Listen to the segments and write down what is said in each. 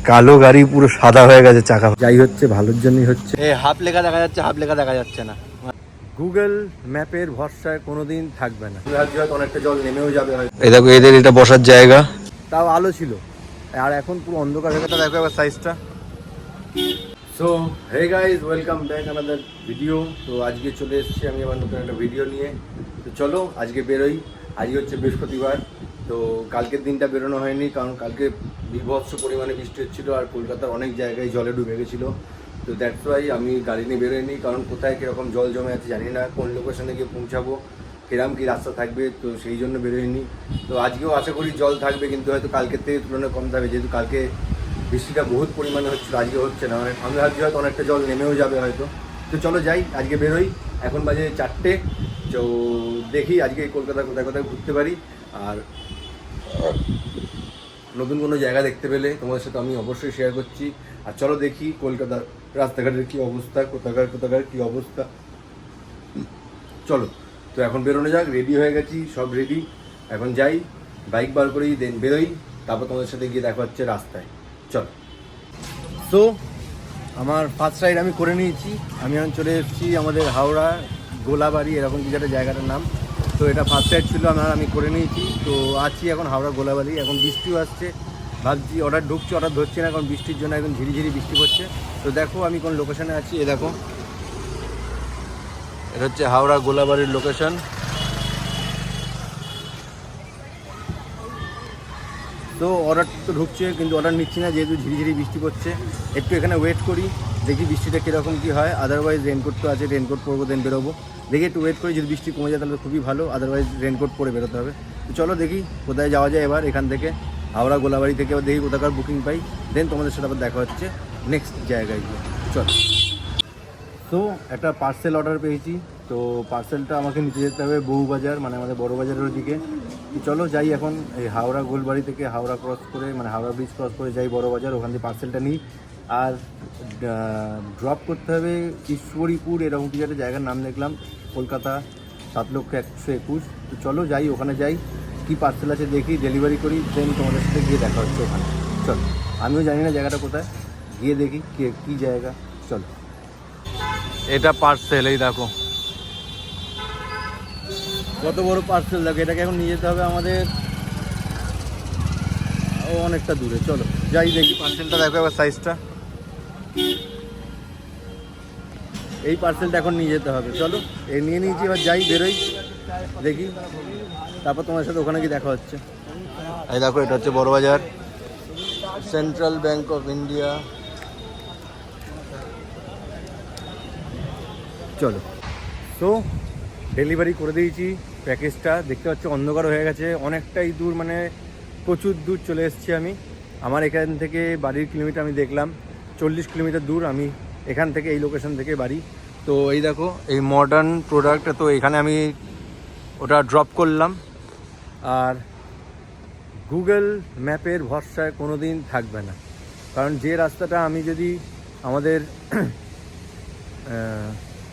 কালো গাড়ি পুরো সাদা হয়ে গেছে চাকা। যাই হচ্ছে ভালোর জন্যই হচ্ছে। হাফ লেখা দেখা যাচ্ছে, হাফ লেখা দেখা যাচ্ছে না। গুগল ম্যাপের ভরসায় কোনোদিন থাকবে না। হয়তো অনেকটা জল নেমেও যাবে হয়তো। এই দেখো এদের এটা বসার জায়গা, তাও আলো ছিল, আর এখন পুরো অন্ধকার হয়ে গেছে। দেখো এবার সাইজটা। So hey guys, welcome back another video. তো আজকে চলে এসেছি আমি আমার নতুন একটা ভিডিও নিয়ে। তো চলো আজকে বেরোই। আজকে হচ্ছে বৃহস্পতিবার। তো কালকের দিনটা বেরোনো হয়নি, কারণ কালকে বিভৎস পরিমাণে বৃষ্টি হচ্ছিলো আর কলকাতার অনেক জায়গায় জলে ডুবে গেছিলো। তো দ্যাটস ওয়াই আমি গাড়ি নিয়ে বেরোয়নি, কারণ কোথায় কীরকম জল জমে আছে জানি না, কোন লোকেশনে গিয়ে পৌঁছাবো, কিরম কী রাস্তা থাকবে, তো সেই জন্য বেরোয়নি। তো আজকেও আশা করি জল থাকবে, কিন্তু হয়তো কালকের থেকে তুলনায় কম থাকবে, যেহেতু কালকে বৃষ্টিটা বহুত পরিমাণে হচ্ছিলো, আজকে হচ্ছে না। আমি ভাবছি হয়তো অনেকটা জল নেমেও যাবে হয়তো। তো চলো যাই, আজকে বেরোই। এখন বাজে 4টে। তো দেখি আজকে কলকাতা কোথায় কোথায় ঘুরতে পারি, আর নতুন কোনো জায়গা দেখতে পেলে তোমাদের সাথে আমি অবশ্যই শেয়ার করছি। আর চলো দেখি কলকাতার রাস্তাঘাটের কী অবস্থা, কোথাকার কী অবস্থা। চলো তো এখন বেরোনো যাক। রেডি হয়ে গেছি, সব রেডি। এখন যাই, বাইক বার করেই দেন বেরোই, তারপর তোমাদের সাথে গিয়ে দেখা হচ্ছে রাস্তায়। চলো। তো আমার ফার্স্ট রাইড আমি করে নিয়েছি। আমি এখন চলে এসেছি আমাদের হাওড়া গোলাবাড়ি, এরকম কিছু একটা জায়গাটার নাম। তো এটা ফার্স্ট রাইড ছিল আমি করে নিয়েছি। তো আছি এখন হাওড়া গোলাবাড়ি। এখন বৃষ্টিও আসছে, ভাবছি অর্ডার ঢুকছে, অর্ডার ধরছি না, কারণ বৃষ্টির জন্য এখন ঝিরিঝিরি বৃষ্টি পড়ছে। তো দেখো আমি কোন লোকেশনে আছি। এ দেখো, এটা হচ্ছে হাওড়া গোলাবাড়ির লোকেশন। তো অর্ডার তো ঢুকছে, কিন্তু অর্ডার নিচ্ছি না, যেহেতু ঝিরিঝিরি বৃষ্টি পড়ছে। একটু এখানে ওয়েট করি, দেখি বৃষ্টিটা কীরকম কী হয়। আদারওয়াইজ রেনকোট তো আছে, রেনকোট পরবো, দেন বেরোবো। দেখি একটু ওয়েট করি, যদি বৃষ্টি কমে যায় তাহলে খুবই ভালো, আদারওয়াইজ রেনকোট পরে বেরোতে হবে। তো চলো দেখি কোথায় যাওয়া যায় এবার। এখান থেকে হাওড়া গোলাবাড়ি থেকে দেখি কোথাকার বুকিং পাই, দেন তোমাদের সাথে আবার দেখা হচ্ছে নেক্সট জায়গায় গিয়ে। চলো। তো একটা পার্সেল অর্ডার পেয়েছি। তো পার্সেলটা আমাকে নিতে যেতে হবে বউবাজার, মানে আমাদের বড় বাজারের ওদিকে। চলো যাই এখন। এই হাওড়া গোলবাড়ি থেকে হাওড়া ক্রস করে, মানে হাওড়া ব্রিজ ক্রস করে যাই বড় বাজার, ওখান থেকে পার্সেলটা নিই। আর ড্রপ করতে হবে ঈশ্বরীপুর, এরকম কিছু একটা জায়গার নাম দেখলাম, কলকাতা 7,121। তো চলো যাই, ওখানে যাই, কী পার্সেল আছে দেখি, ডেলিভারি করি, দেন তোমাদের সাথে গিয়ে দেখা হচ্ছে ওখানে। চলো, আমিও জানি না জায়গাটা কোথায়, গিয়ে দেখি কী জায়গা। চলো। এটা পার্সেল, এই দেখো কত বড় পার্সেল। দেখো, এটাকে এখন নিয়ে যেতে হবে আমাদের অনেকটা দূরে। চলো যাই, দেখি পার্সেলটা। দেখো এবার সাইজটা। এই পার্সেলটা এখন নিয়ে যেতে হবে। চলো, এই নিয়ে নিয়েছি, এবার যাই, বেরোই, দেখি, তারপর তোমার সাথে ওখানে গিয়ে দেখা হচ্ছে। এই দেখো, এটা হচ্ছে বড় বাজার, সেন্ট্রাল ব্যাংক অফ ইন্ডিয়া। চলো। তো ডেলিভারি করে দিয়েছি, প্যাকেজটা দেখতে পাচ্ছি অন্ধকার হয়ে গেছে, অনেকটাই দূর, মানে প্রচুর দূর চলে এসেছি আমি। আমার এখান থেকে বাড়ির কিলোমিটার আমি দেখলাম 40 কিলোমিটার দূর আমি এখান থেকে, এই লোকেশন থেকে বাড়ি। তো এই দেখো, এই মডার্ন প্রোডাক্ট, তো এখানে আমি ওটা ড্রপ করলাম। আর গুগল ম্যাপের ভরসায় কোনো দিন থাকবে না, কারণ যে রাস্তাটা আমি যদি আমাদের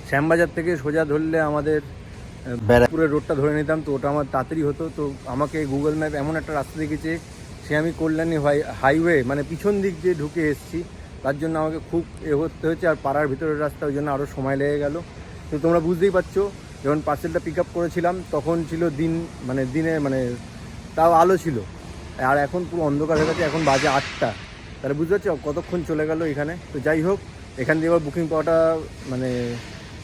শ্যামবাজার থেকে সোজা ধরলে আমাদের ব্যারাকপুরের রোডটা ধরে নিতাম, তো ওটা আমার তাড়াতাড়ি হতো। তো আমাকে গুগল ম্যাপ এমন একটা রাস্তা দেখেছে, সে আমি কল্যাণী হাইওয়ে, মানে পিছন দিক দিয়ে ঢুকে এসেছি, তার জন্য আমাকে খুব হতে হচ্ছে। আর পাড়ার ভিতরের রাস্তা, ওই জন্য আরও সময় লেগে গেল। তো তোমরা বুঝতেই পারছো, যখন পার্সেলটা পিক আপ করেছিলাম তখন ছিল দিন, মানে দিনে, মানে তাও আলো ছিল, আর এখন পুরো অন্ধকার হয়ে গেছে। এখন বাজে 8টা, তাহলে বুঝতে পারছো কতক্ষণ চলে গেল এখানে। তো যাই হোক, এখান দিয়ে এবার বুকিং পাওয়াটা মানে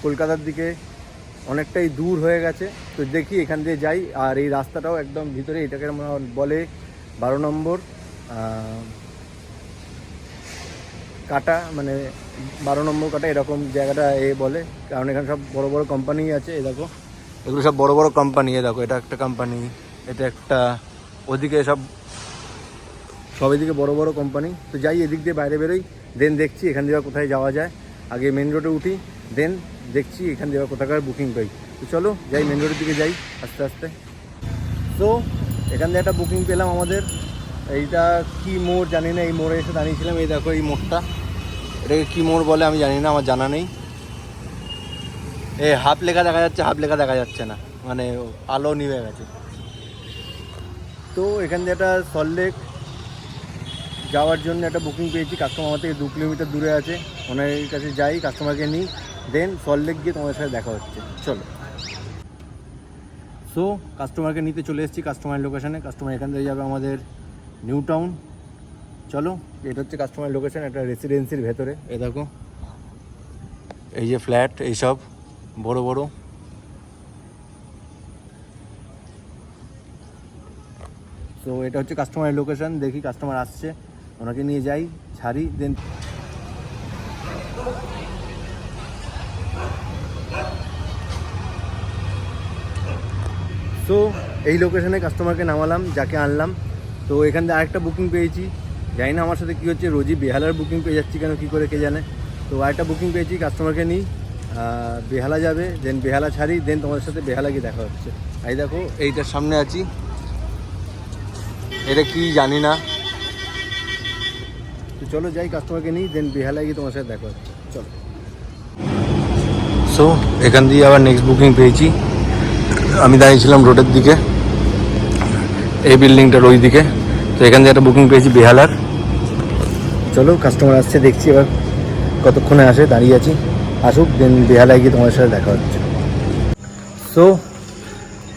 কলকাতার দিকে অনেকটাই দূর হয়ে গেছে। তো দেখি এখান দিয়ে যাই। আর এই রাস্তাটাও একদম ভিতরে, এটাকে বলে 12 নম্বর কাটা, মানে 12 নম্বর কাটা, এরকম জায়গাটা বলে, কারণ এখানে সব বড় বড় কোম্পানি আছে। এ দেখো, এগুলো সব বড় বড় কোম্পানি। এ দেখো, এটা একটা কোম্পানি, এটা একটা, ওদিকে সব এদিকে বড় বড় কোম্পানি। তো যাই, এদিক দিয়ে বাইরে বেরোই, দেন দেখছি এখান দিয়ে কোথায় যাওয়া যায়। আগে মেন রোডে উঠি, দেন দেখছি এখান দিয়ে কোথাকার বুকিং পাই। তো চলো যাই, মেন রোডের দিকে যাই আস্তে আস্তে। তো এখান দিয়ে একটা বুকিং পেলাম আমাদের, এইটা কি মোড় জানি না, এই মোড়ে এসে দাঁড়িয়েছিলাম। এই দেখো এই মোড়টা, এটাকে কী মোড় বলে আমি জানি না, আমার জানা নেই। হাফ লেখা দেখা যাচ্ছে, হাফ লেখা দেখা যাচ্ছে না, মানে আলো নিভে গেছে। তো এখান দিয়ে একটা সল্টলেক যাওয়ার জন্য একটা বুকিং পেয়েছি। কাস্টমার আমার থেকে 2 কিলোমিটার দূরে আছে, ওনার কাছে যাই, কাস্টমারকে নিই, দেন সল্টলেক গিয়ে তোমাদের সাথে দেখা হচ্ছে। চলো। সো কাস্টমারকে নিতে চলে এসেছি কাস্টমার লোকেশানে। কাস্টমার এখান থেকে যাবে আমাদের নিউ টাউন। চলো, এটা হচ্ছে কাস্টমার লোকেশান, একটা রেসিডেন্সির ভেতরে। এ দেখো, এই যে ফ্ল্যাট, এইসব বড় বড়। তো এটা হচ্ছে কাস্টমারের লোকেশান। দেখি কাস্টমার আসছে, ওনাকে নিয়ে যাই, ছাড়ি, দেন সো এই লোকেশানে কাস্টমারকে নামালাম, যাকে আনলাম। তো এখান থেকে আরেকটা বুকিং পেয়েছি, জানি না আমার সাথে কী হচ্ছে, রোজই বেহালার বুকিং পেয়ে যাচ্ছি কেন, কী করে কে জানে। তো আরেকটা বুকিং পেয়েছি, কাস্টমারকে নিই, বেহালা যাবে, দেন বেহালা ছাড়ি, দেন তোমাদের সাথে বেহালা গিয়ে দেখা হচ্ছে। এই দেখো, এইটার সামনে আছি, এটা কি জানি না। তো চলো যাই, কাস্টমারকে নিই, দেন বেহালা গিয়ে তোমার সাথে দেখা হচ্ছে। চলো। সো এখান দিয়ে আবার নেক্সট বুকিং পেয়েছি। আমি দাঁড়িয়েছিলাম রোডের দিকে, এই বিল্ডিংটার ওই দিকে। তো এখান থেকে একটা বুকিং পেয়েছি বেহালার। চলো, কাস্টমার আসছে, দেখছি এবার কতক্ষণে আসে, দাঁড়িয়ে আছি, আসুক, দেন বেহালায় গিয়ে তোমার সাথে দেখা হচ্ছে। সো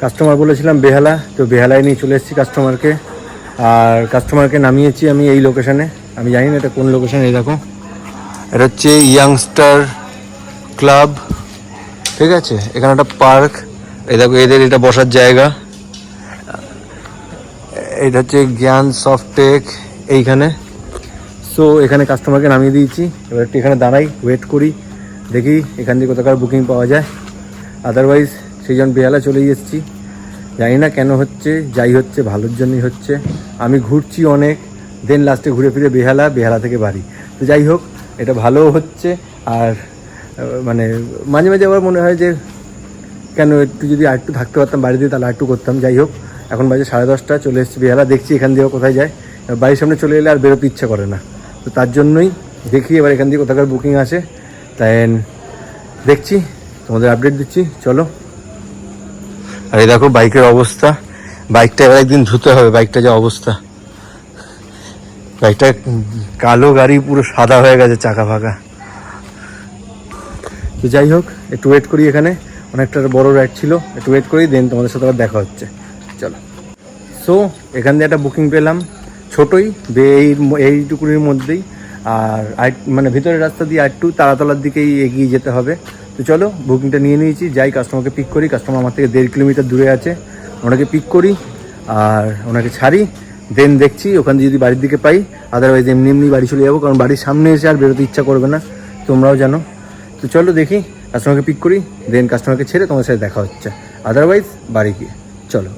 কাস্টমার বলেছিলাম বেহালা, তো বেহালায় নিয়ে চলে এসেছি কাস্টমারকে। আর কাস্টমারকে নামিয়েছি আমি এই লোকেশানে, আমি জানি না এটা কোন লোকেশানে। এই দেখো, এটা হচ্ছে ইয়াংস্টার ক্লাব, ঠিক আছে। এখানে একটা পার্ক, এই দেখো এদের এটা বসার জায়গা। এটা হচ্ছে জ্ঞান সফটেক এইখানে। সো এখানে কাস্টমারকে নামিয়ে দিয়েছি, এবার একটু এখানে দাঁড়াই, ওয়েট করি, দেখি এখান থেকে কোথাকার বুকিং পাওয়া যায়। আদারওয়াইজ সেই জন্য বেহালা চলেই এসেছি, জানি না কেন হচ্ছে, যাই হচ্ছে ভালোর জন্যই হচ্ছে। আমি ঘুরছি অনেক, দেন লাস্টে ঘুরে ফিরে বেহালা থেকে বাড়ি। তো যাই হোক, এটা ভালোও হচ্ছে। আর মানে মাঝে মাঝে আবার মনে হয় যে কেন একটু যদি আরেকটু থাকতে পারতাম বাড়িতে, তাহলে আরেকটু করতাম। যাই হোক, এখন বাজে 10:30, চলে এসেছি বেহালা, দেখছি এখান দিয়েও কোথায় যায়। বাড়ির সামনে চলে এলে আর বেরোতে ইচ্ছা করে না, তো তার জন্যই দেখি এবার এখান দিয়ে কোথাকার বুকিং আসে, তাই দেখছি, তোমাদের আপডেট দিচ্ছি। চলো। আর এই দেখো বাইকের অবস্থা, বাইকটা এবার একদিন ধুতে হবে, বাইকটা যা অবস্থা। বাইকটা কালো গাড়ি, পুরো সাদা হয়ে গেছে, চাকা ফাঁকা। তো যাই হোক, একটু ওয়েট করি, এখানে অনেকটা বড় রাইড ছিল, একটু ওয়েট করি, দেন তোমাদের সাথে আবার দেখা হচ্ছে। চলো। সো এখান দিয়ে একটা বুকিং পেলাম, ছোটোই, এইটুকুনির মধ্যেই। আর মানে ভিতরের রাস্তা দিয়ে একটু তারাতলার দিকেই এগিয়ে যেতে হবে। তো চলো, বুকিংটা নিয়ে নিয়েছি, যাই কাস্টমারকে পিক করি। কাস্টমার আমার থেকে 1.5 কিলোমিটার দূরে আছে, ওনাকে পিক করি আর ওনাকে ছাড়ি, দেন দেখছি ওখান দিয়ে যদি বাড়ির দিকে পাই, আদারওয়াইজ এমনি বাড়ি চলে যাবো, কারণ বাড়ির সামনে এসে আর বেরোতে ইচ্ছা করবে না, তোমরাও জানো। তো চলো দেখি, কাস্টমারকে পিক করি, দেন কাস্টমারকে ছেড়ে তোমার সাথে দেখা হচ্ছে, আদারওয়াইজ বাড়ি গিয়ে। চলো।